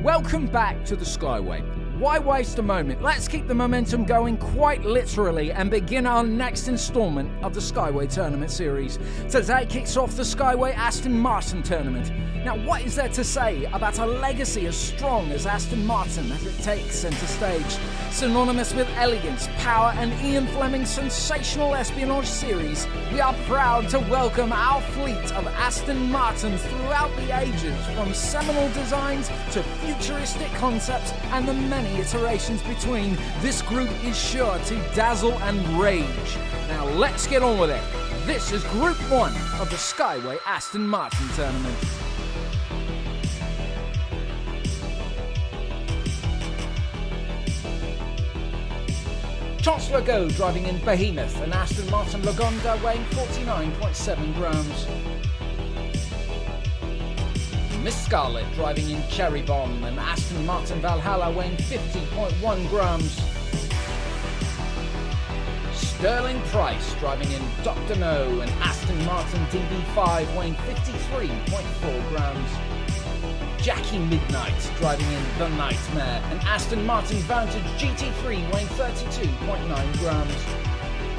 Welcome back to the Skyway. Why waste a moment? Let's keep the momentum going quite literally and begin our next installment of the Skyway Tournament Series. Today kicks off the Skyway Aston Martin Tournament. Now, what is there to say about a legacy as strong as Aston Martin as it takes centre stage? Synonymous with elegance, power and Ian Fleming's sensational espionage series, we are proud to welcome our fleet of Aston Martins throughout the ages, from seminal designs to futuristic concepts and the many iterations between. This group is sure to dazzle and rage. Now let's get on with it. This is Group 1 of the Skyway Aston Martin Tournament. Chancellor Go driving in Behemoth, and Aston Martin Lagonda weighing 49.7 grams. Miss Scarlet driving in Cherry Bomb, and Aston Martin Valhalla weighing 50.1 grams. Sterling Price driving in Dr. No, and Aston Martin DB5 weighing 53.4 grams. Jackie Midnight driving in The Nightmare, and Aston Martin Vantage GT3 weighing 32.9 grams.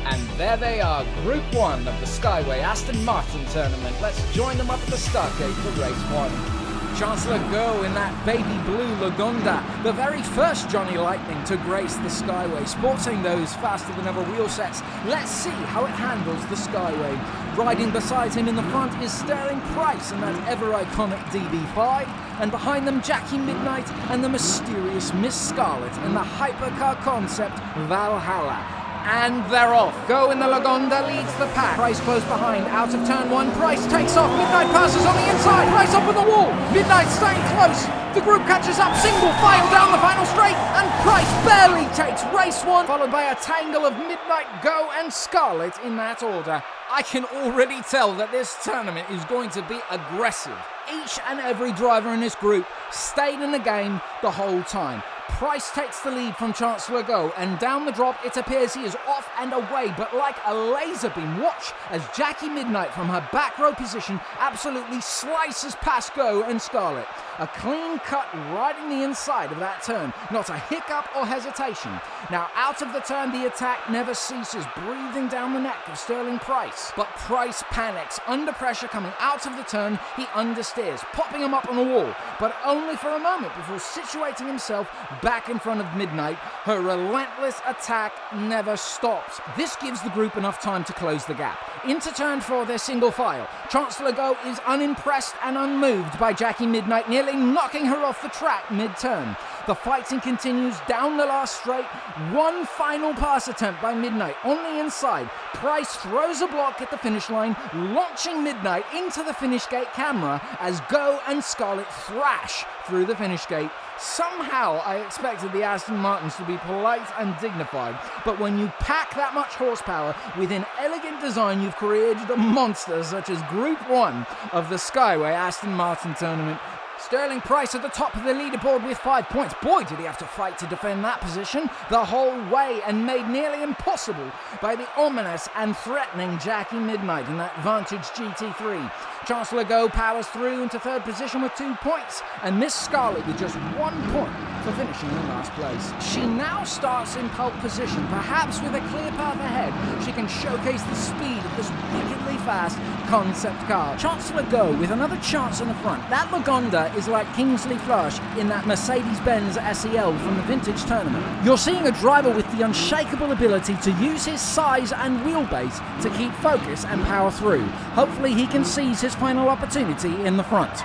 And there they are, Group 1 of the Skyway Aston Martin Tournament. Let's join them up at the start gate for Race 1. Chancellor Go in that baby blue Lagonda, the very first Johnny Lightning to grace the Skyway, sporting those faster than ever wheel sets. Let's see how it handles the Skyway. Riding beside him in the front is Sterling Price in that ever-iconic DB5, and behind them Jackie Midnight and the mysterious Miss Scarlet in the hypercar concept Valhalla. And they're off. Go in the Lagonda leads the pack. Price close behind, out of turn 1. Price takes off. Midnight passes on the inside. Price up on the wall. Midnight staying close. The group catches up. Single file down the final straight. And Price barely takes race 1, followed by a tangle of Midnight, Go and Scarlet in that order. I can already tell that this tournament is going to be aggressive. Each and every driver in this group stayed in the game the whole time. Price takes the lead from Chancellor Go, and down the drop it appears he is off and away, but like a laser beam, watch as Jackie Midnight from her back row position absolutely slices past Go and Scarlet. A clean cut right in the inside of that turn, not a hiccup or hesitation. Now out of the turn the attack never ceases, breathing down the neck of Sterling Price. But Price panics, under pressure coming out of the turn, he understeers, popping him up on the wall, but only for a moment before situating himself back in front of Midnight. Her relentless attack never stops. This gives the group enough time to close the gap. Into turn 4 they're single file. Chancellor Go is unimpressed and unmoved by Jackie Midnight, nearly knocking her off the track mid-turn. The fighting continues down the last straight. One final pass attempt by Midnight on the inside. Price throws a block at the finish line, launching Midnight into the finish gate camera as Go and Scarlet thrash through the finish gate. Somehow I expected the Aston Martins to be polite and dignified, but when you pack that much horsepower within elegant design, you've created a monster such as Group 1 of the Skyway Aston Martin Tournament. Sterling Price at the top of the leaderboard with 5 points. Boy, did he have to fight to defend that position the whole way, and made nearly impossible by the ominous and threatening Jackie Midnight in that Vantage GT3. Chancellor Go powers through into third position with 2 points, and Miss Scarlet with just 1 point for finishing in last place. She now starts in pole position, perhaps with a clear path ahead. She can showcase the speed of this wickedly fast concept car. Chancellor Go with another chance in the front. That Lagonda is like Kingsley Flash in that Mercedes-Benz SEL from the Vintage Tournament. You're seeing a driver with the unshakable ability to use his size and wheelbase to keep focus and power through. Hopefully he can seize his final opportunity in the front.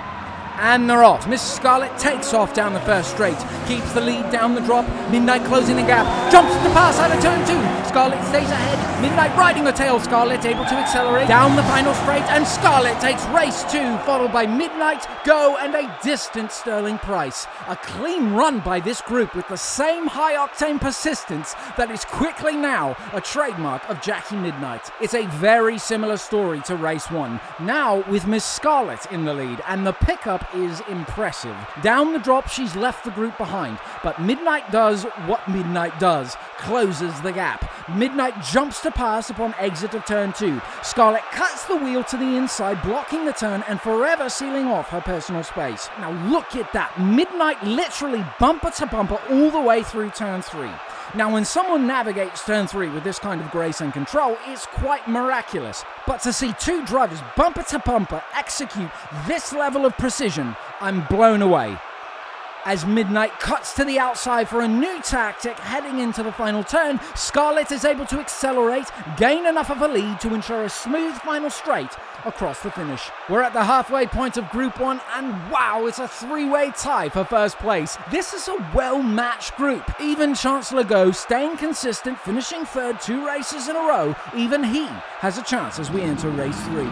And they're off. Miss Scarlet takes off down the first straight, keeps the lead down the drop. Midnight closing the gap, jumps to pass out of turn 2. Scarlet stays ahead. Midnight riding the tail. Scarlet able to accelerate down the final straight, and Scarlet takes race 2, followed by Midnight, Go, and a distant Sterling Price. A clean run by this group with the same high-octane persistence that is quickly now a trademark of Jackie Midnight. It's a very similar story to race 1, now with Miss Scarlet in the lead, and the pickup is impressive. Down the drop, she's left the group behind, but Midnight does what Midnight does, closes the gap. Midnight jumps to pass upon exit of turn 2. Scarlett cuts the wheel to the inside, blocking the turn and forever sealing off her personal space. Now look at that. Midnight literally bumper to bumper all the way through turn 3. Now when someone navigates turn 3 with this kind of grace and control, it's quite miraculous. But to see two drivers bumper to bumper execute this level of precision, I'm blown away. As Midnight cuts to the outside for a new tactic heading into the final turn, Scarlett is able to accelerate, gain enough of a lead to ensure a smooth final straight across the finish. We're at the halfway point of Group 1 and wow, it's a three-way tie for first place. This is a well-matched group. Even Chancellor Go staying consistent, finishing third 2 races in a row. Even he has a chance as we enter race 3.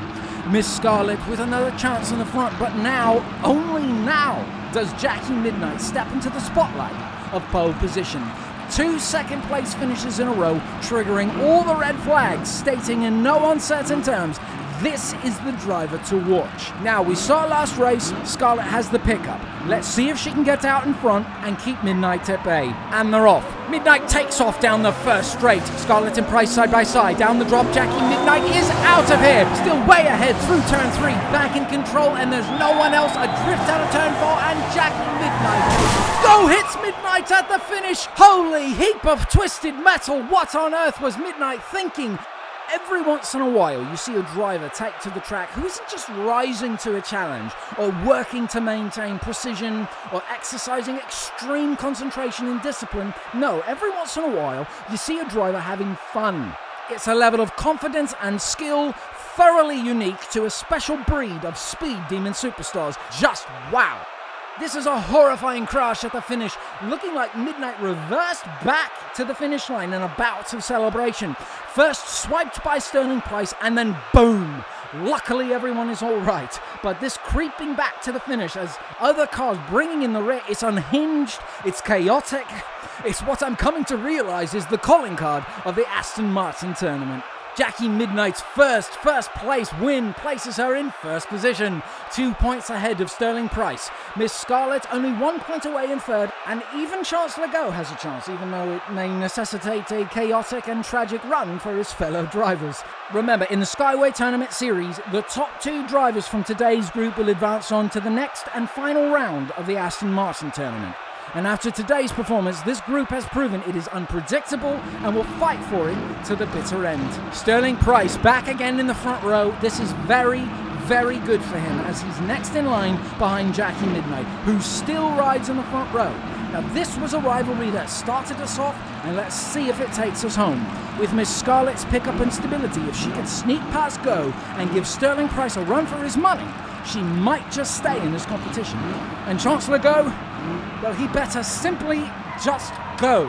Miss Scarlett with another chance in the front, but now, only now, does Jackie Midnight step into the spotlight of pole position. 2 second-place finishes in a row, triggering all the red flags, stating in no uncertain terms, this is the driver to watch. Now, we saw last race, Scarlett has the pickup. Let's see if she can get out in front and keep Midnight at bay. And they're off. Midnight takes off down the first straight. Scarlett and Price side by side. Down the drop, Jackie Midnight is out of here. Still way ahead through turn 3. Back in control, and there's no one else. A drift out of turn 4, and Jackie Midnight Go hits Midnight at the finish. Holy heap of twisted metal. What on earth was Midnight thinking? Every once in a while, you see a driver take to the track who isn't just rising to a challenge or working to maintain precision or exercising extreme concentration and discipline. No, every once in a while, you see a driver having fun. It's a level of confidence and skill thoroughly unique to a special breed of speed demon superstars. Just wow. This is a horrifying crash at the finish, looking like Midnight reversed back to the finish line in a bout of celebration. First swiped by Sterling Price and then boom! Luckily everyone is alright, but this creeping back to the finish as other cars bringing in the rear, it's unhinged, it's chaotic, it's what I'm coming to realise is the calling card of the Aston Martin tournament. Jackie Midnight's first place win places her in first position, 2 points ahead of Sterling Price. Miss Scarlett only 1 point away in third, and even Chancellor Go has a chance, even though it may necessitate a chaotic and tragic run for his fellow drivers. Remember, in the Skyway Tournament Series, the top 2 drivers from today's group will advance on to the next and final round of the Aston Martin tournament. And after today's performance, this group has proven it is unpredictable and will fight for it to the bitter end. Sterling Price back again in the front row. This is very, very good for him as he's next in line behind Jackie Midnight, who still rides in the front row. Now this was a rivalry that started us off, and let's see if it takes us home. With Miss Scarlett's pickup and stability, if she can sneak past Go and give Sterling Price a run for his money, she might just stay in this competition. And Chancellor Go, well, he better simply just go.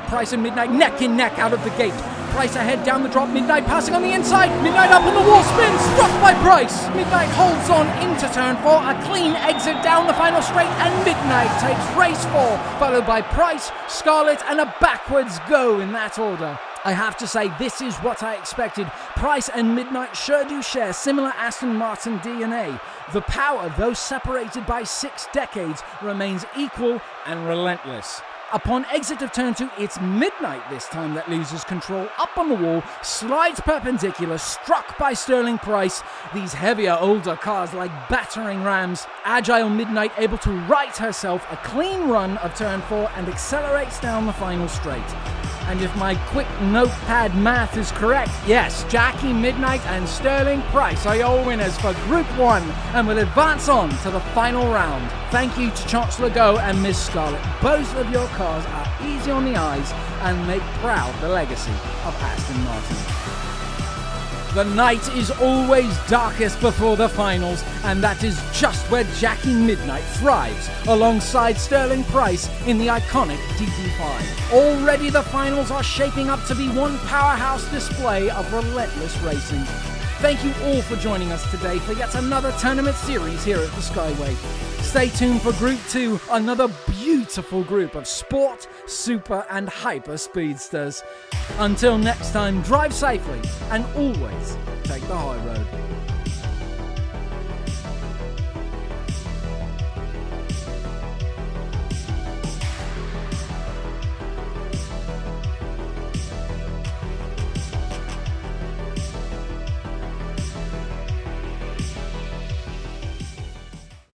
Price and Midnight neck in neck out of the gate. Price ahead down the drop, Midnight passing on the inside. Midnight up on the wall spin, struck by Price. Midnight holds on into turn 4, a clean exit down the final straight, and Midnight takes race 4, followed by Price, Scarlett, and a backwards Go in that order. I have to say, this is what I expected. Price and Midnight sure do share similar Aston Martin DNA. The power, though separated by 6 decades, remains equal and relentless. Upon exit of turn 2, it's Midnight this time that loses control. Up on the wall, slides perpendicular, struck by Sterling Price. These heavier, older cars like battering rams. Agile Midnight able to right herself a clean run of turn 4 and accelerates down the final straight. And if my quick notepad math is correct, yes, Jackie Midnight and Sterling Price are your winners for Group 1 and will advance on to the final round. Thank you to Chancellor Go and Miss Scarlett. Both of your cars are easy on the eyes and make proud the legacy of Aston Martin. The night is always darkest before the finals, and that is just where Jackie Midnight thrives, alongside Sterling Price in the iconic DB5. Already the finals are shaping up to be one powerhouse display of relentless racing. Thank you all for joining us today for yet another tournament series here at the Skyway. Stay tuned for Group 2, another beautiful group of sport, super and hyper speedsters. Until next time, drive safely and always take the high road.